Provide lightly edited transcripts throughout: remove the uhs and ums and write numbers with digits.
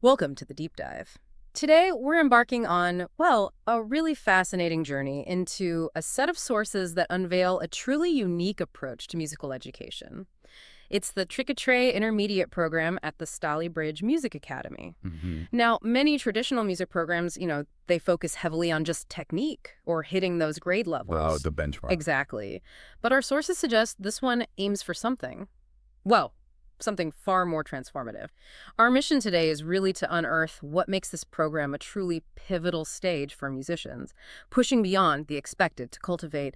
Welcome to the Deep Dive. Today, we're embarking on, well, a really fascinating journey into a set of sources that unveil a truly unique approach to musical education. It's the Triquetrae Intermediate program at the Stalybridge Music Academy. Hmm. Now, many traditional music programs, they focus heavily on just technique or hitting those grade Oh, levels. the benchmark. Exactly. But our sources suggest this one aims for something. Well, something far more transformative. Our mission today is really to unearth what makes this program a truly pivotal stage for musicians, pushing beyond the expected to cultivate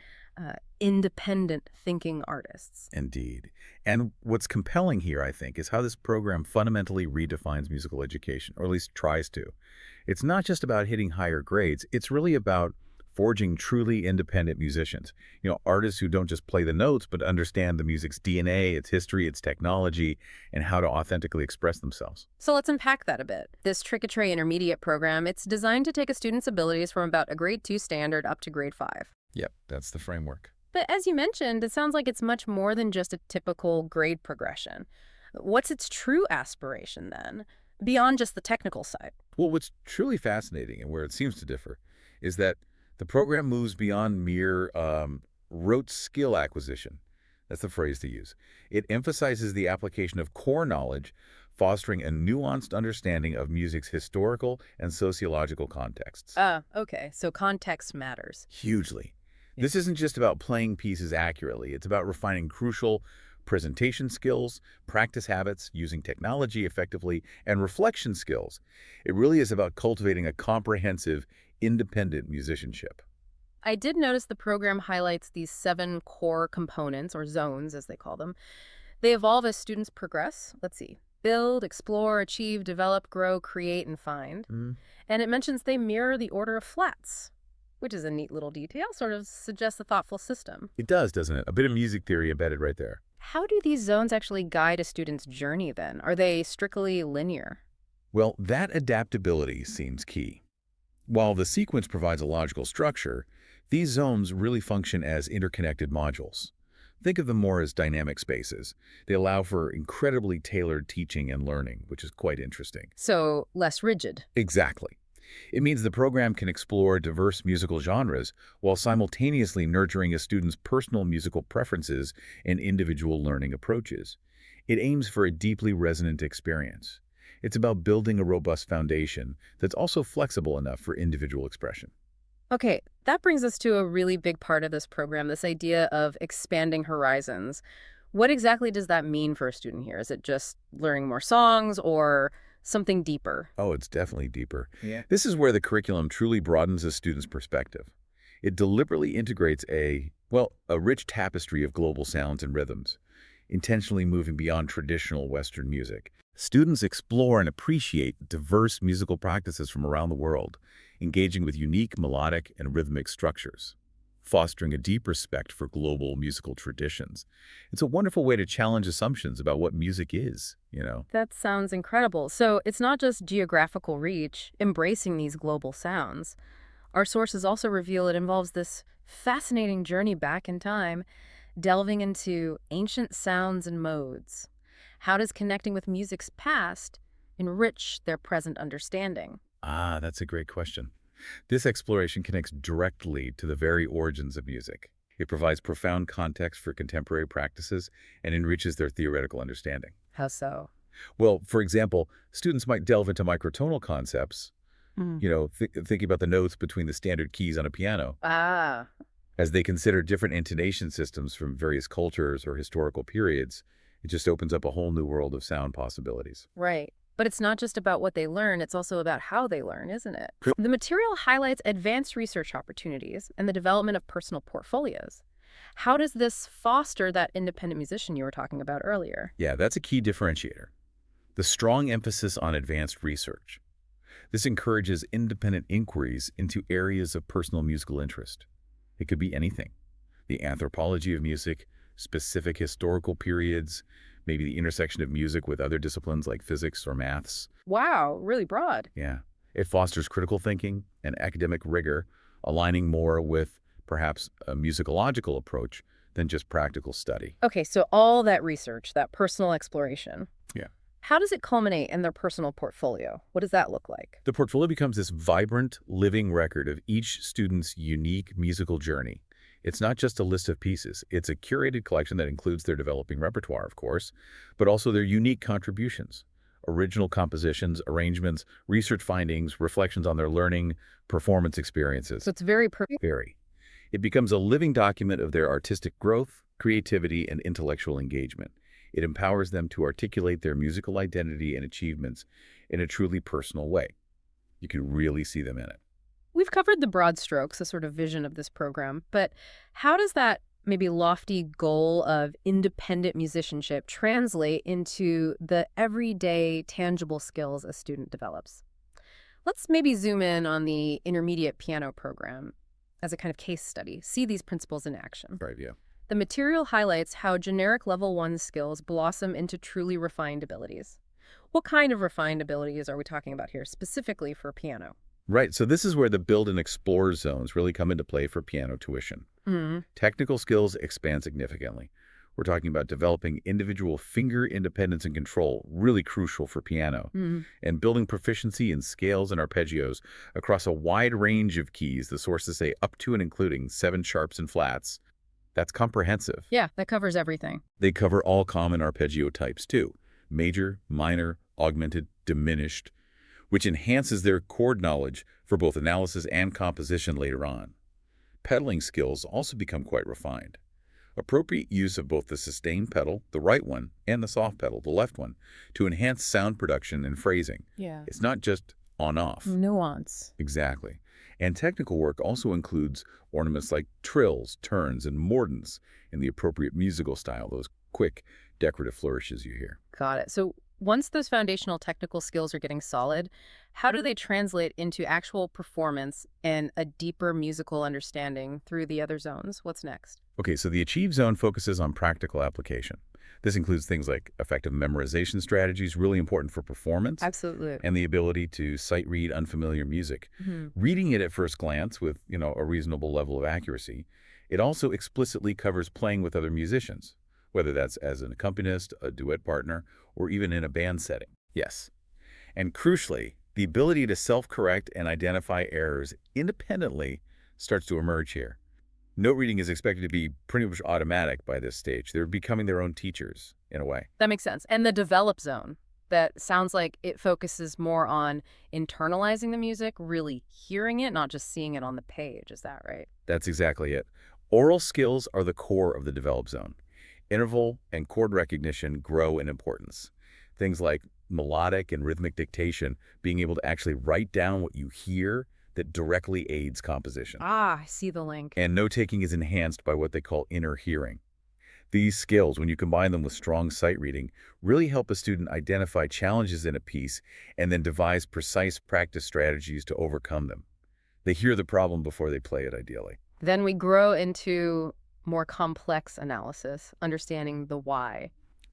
independent thinking artists. Indeed. And what's compelling here, I think, is how this program fundamentally redefines musical education, or at least tries to. It's not just about hitting higher grades, it's really about forging truly independent musicians. Artists who don't just play the notes, but understand the music's DNA, its history, its technology, and how to authentically express themselves. So let's unpack that a bit. This Triquetrae Intermediate program, it's designed to take a student's abilities from about a grade 2 standard up to grade 5. Yep, that's the framework. But as you mentioned, it sounds like it's much more than just a typical grade progression. What's its true aspiration then, beyond just the technical side? Well, what's truly fascinating and where it seems to differ is that the program moves beyond mere rote skill acquisition. That's the phrase to use. It emphasizes the application of core knowledge, fostering a nuanced understanding of music's historical and sociological contexts. Okay, so context matters. Hugely. This isn't just about playing pieces accurately. It's about refining crucial presentation skills, practice habits, using technology effectively, and reflection skills. It really is about cultivating a comprehensive, independent musicianship. I did notice the program highlights these 7 core components, or zones as they call them. They evolve as students progress. Let's see. Build, explore, achieve, develop, grow, create, and find. Mm. And it mentions they mirror the order of flats, which is a neat little detail, sort of suggests a thoughtful system. It does, doesn't it? A bit of music theory embedded right there. How do these zones actually guide a student's journey then? Are they strictly linear? Well, that adaptability seems key. While the sequence provides a logical structure, these zones really function as interconnected modules. Think of them more as dynamic spaces. They allow for incredibly tailored teaching and learning, which is quite interesting. So less rigid. Exactly. It means the program can explore diverse musical genres while simultaneously nurturing a student's personal musical preferences and individual learning approaches. It aims for a deeply resonant experience. It's about building a robust foundation that's also flexible enough for individual expression. Okay, that brings us to a really big part of this program, this idea of expanding horizons. What exactly does that mean for a student here? Is it just learning more songs or something deeper? Oh, it's definitely deeper. Yeah. This is where the curriculum truly broadens a student's perspective. It deliberately integrates a rich tapestry of global sounds and rhythms, intentionally moving beyond traditional Western music. Students explore and appreciate diverse musical practices from around the world, engaging with unique melodic and rhythmic structures, fostering a deep respect for global musical traditions. It's a wonderful way to challenge assumptions about what music is. That sounds incredible. So it's not just geographical reach, embracing these global sounds. Our sources also reveal it involves this fascinating journey back in time, delving into ancient sounds and modes. How does connecting with music's past enrich their present understanding? Ah, that's a great question. This exploration connects directly to the very origins of music. It provides profound context for contemporary practices and enriches their theoretical understanding. How so? Well, for example, students might delve into microtonal concepts, Mm. thinking about the notes between the standard keys on a piano, Ah, as they consider different intonation systems from various cultures or historical periods. It just opens up a whole new world of sound possibilities. right. But it's not just about what they learn, it's also about how they learn, isn't it? Sure. The material highlights advanced research opportunities and the development of personal portfolios. How does this foster that independent musician you were talking about earlier? Yeah, that's a key differentiator. The strong emphasis on advanced research. This encourages independent inquiries into areas of personal musical interest. It could be anything. The anthropology of music, specific historical periods, maybe the intersection of music with other disciplines like physics or maths. Wow, really broad. Yeah. It fosters critical thinking and academic rigor, aligning more with perhaps a musicological approach than just practical study. Okay, so all that research, that personal exploration. Yeah. How does it culminate in their personal portfolio? What does that look like? The portfolio becomes this vibrant, living record of each student's unique musical journey. It's not just a list of pieces. It's a curated collection that includes their developing repertoire, of course, but also their unique contributions. Original compositions, arrangements, research findings, reflections on their learning, performance experiences. So it's very Very. It becomes a living document of their artistic growth, creativity, and intellectual engagement. It empowers them to articulate their musical identity and achievements in a truly personal way. You can really see them in it. We've covered the broad strokes, the sort of vision of this program, but how does that maybe lofty goal of independent musicianship translate into the everyday tangible skills a student develops? Let's maybe zoom in on the intermediate piano program as a kind of case study. See these principles in action. Right, yeah. The material highlights how generic level 1 skills blossom into truly refined abilities. What kind of refined abilities are we talking about here, specifically for piano? Right, so this is where the build and explore zones really come into play for piano tuition. Technical skills expand significantly. We're talking about developing individual finger independence and control, really crucial for piano, and building proficiency in scales and arpeggios across a wide range of keys. The sources say up to and including 7 sharps and flats. That's comprehensive. Yeah, that covers everything. They cover all common arpeggio types too: major, minor, augmented, diminished, which enhances their chord knowledge for both analysis and composition later on. Pedaling skills also become quite refined. Appropriate use of both the sustained pedal, the right one, and the soft pedal, the left one, to enhance sound production and phrasing. Yeah. It's not just on-off. Nuance. Exactly. And technical work also includes ornaments like trills, turns, and mordents in the appropriate musical style, those quick, decorative flourishes you hear. Got it. So once those foundational technical skills are getting solid, how do they translate into actual performance and a deeper musical understanding through the other zones? What's next? Okay, so the Achieve Zone focuses on practical application. This includes things like effective memorization strategies, really important for performance. Absolutely. And the ability to sight read unfamiliar music. Reading it at first glance with, a reasonable level of accuracy, it also explicitly covers playing with other musicians, whether that's as an accompanist, a duet partner, or even in a band setting. Yes. And crucially, the ability to self-correct and identify errors independently starts to emerge here. Note reading is expected to be pretty much automatic by this stage. They're becoming their own teachers, in a way. That makes sense. And the develop zone, that sounds like it focuses more on internalizing the music, really hearing it, not just seeing it on the page. Is that right? That's exactly it. Aural skills are the core of the develop zone. Interval and chord recognition grow in importance. Things like melodic and rhythmic dictation, being able to actually write down what you hear, that directly aids composition. Ah, I see the link. And note-taking is enhanced by what they call inner hearing. These skills, when you combine them with strong sight reading, really help a student identify challenges in a piece and then devise precise practice strategies to overcome them. They hear the problem before they play it, ideally. Then we grow into more complex analysis, understanding the why.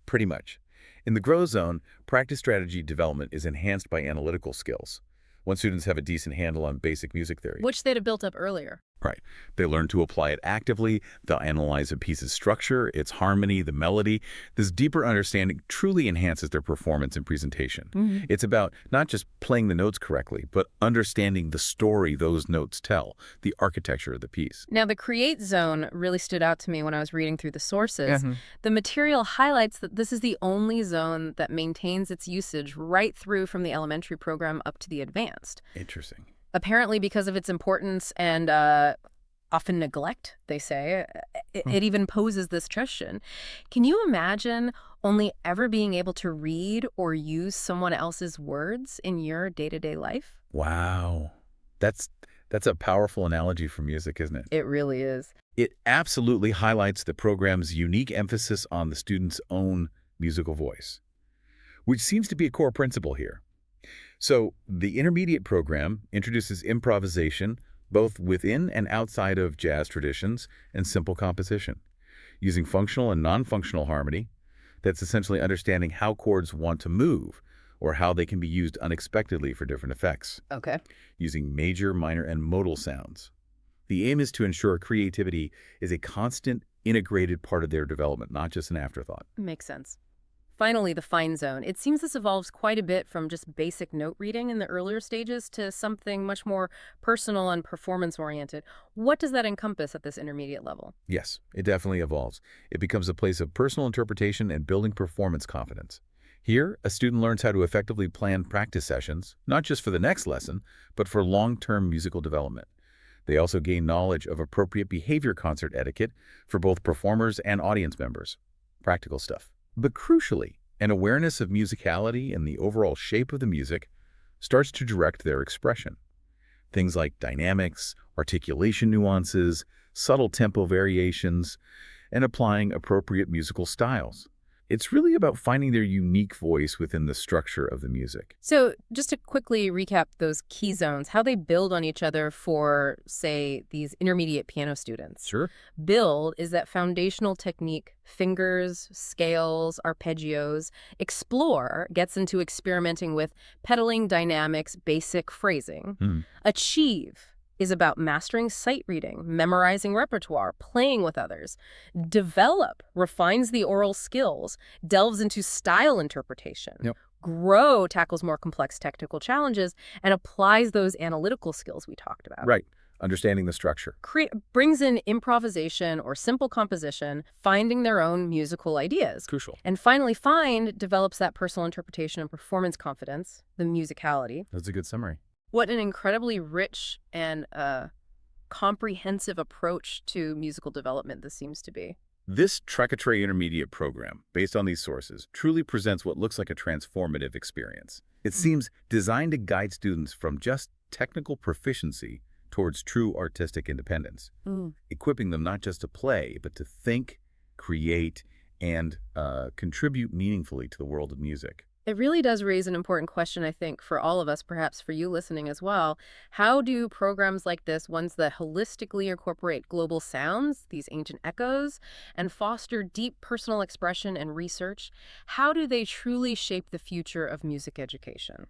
Pretty much. In the Grow Zone, practice strategy development is enhanced by analytical skills. Once students have a decent handle on basic music theory. Which they'd have built up earlier. Right. They learn to apply it actively. They'll analyze a piece's structure, its harmony, the melody. This deeper understanding truly enhances their performance and presentation. It's about not just playing the notes correctly, but understanding the story those notes tell, the architecture of the piece. Now, the Create Zone really stood out to me when I was reading through the sources. The material highlights that this is the only zone that maintains its usage right through from the elementary program up to the advanced. Interesting. Apparently because of its importance and often neglect, they say, it even poses this question. Can you imagine only ever being able to read or use someone else's words in your day-to-day life? Wow. That's a powerful analogy for music, isn't it? It really is. It absolutely highlights the program's unique emphasis on the student's own musical voice, which seems to be a core principle here. So the intermediate program introduces improvisation both within and outside of jazz traditions and simple composition, using functional and non-functional harmony. That's essentially understanding how chords want to move or how they can be used unexpectedly for different effects. Okay. Using major, minor, and modal sounds. The aim is to ensure creativity is a constant, integrated part of their development, not just an afterthought. Makes sense. Finally, the fine zone. It seems this evolves quite a bit from just basic note reading in the earlier stages to something much more personal and performance-oriented. What does that encompass at this intermediate level? Yes, it definitely evolves. It becomes a place of personal interpretation and building performance confidence. Here, a student learns how to effectively plan practice sessions, not just for the next lesson, but for long-term musical development. They also gain knowledge of appropriate behavior concert etiquette for both performers and audience members. Practical stuff. But crucially, an awareness of musicality and the overall shape of the music starts to direct their expression. Things like dynamics, articulation nuances, subtle tempo variations, and applying appropriate musical styles. It's really about finding their unique voice within the structure of the music. So just to quickly recap those key zones, how they build on each other for, say, these intermediate piano students. Sure. Build is that foundational technique, fingers, scales, arpeggios. Explore gets into experimenting with pedaling, dynamics, basic phrasing. Achieve is about mastering sight reading, memorizing repertoire, playing with others. Develop refines the aural skills, delves into style interpretation. Yep. Grow tackles more complex technical challenges and applies those analytical skills we talked about. Right. Understanding the structure. Brings in improvisation or simple composition, finding their own musical ideas. Crucial. And finally, find develops that personal interpretation and performance confidence, the musicality. That's a good summary. What an incredibly rich and comprehensive approach to musical development this seems to be. This Triquetrae Intermediate program, based on these sources, truly presents what looks like a transformative experience. It seems designed to guide students from just technical proficiency towards true artistic independence, equipping them not just to play, but to think, create, and contribute meaningfully to the world of music. It really does raise an important question, I think, for all of us, perhaps for you listening as well. How do programs like this, ones that holistically incorporate global sounds, these ancient echoes, and foster deep personal expression and research, how do they truly shape the future of music education?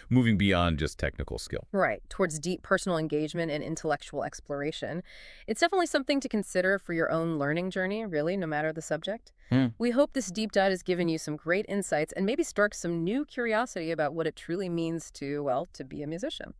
Moving beyond just technical skill. Right, towards deep personal engagement and intellectual exploration. It's definitely something to consider for your own learning journey, really, no matter the subject. We hope this deep dive has given you some great insights and maybe sparked some new curiosity about what it truly means to, well, to be a musician.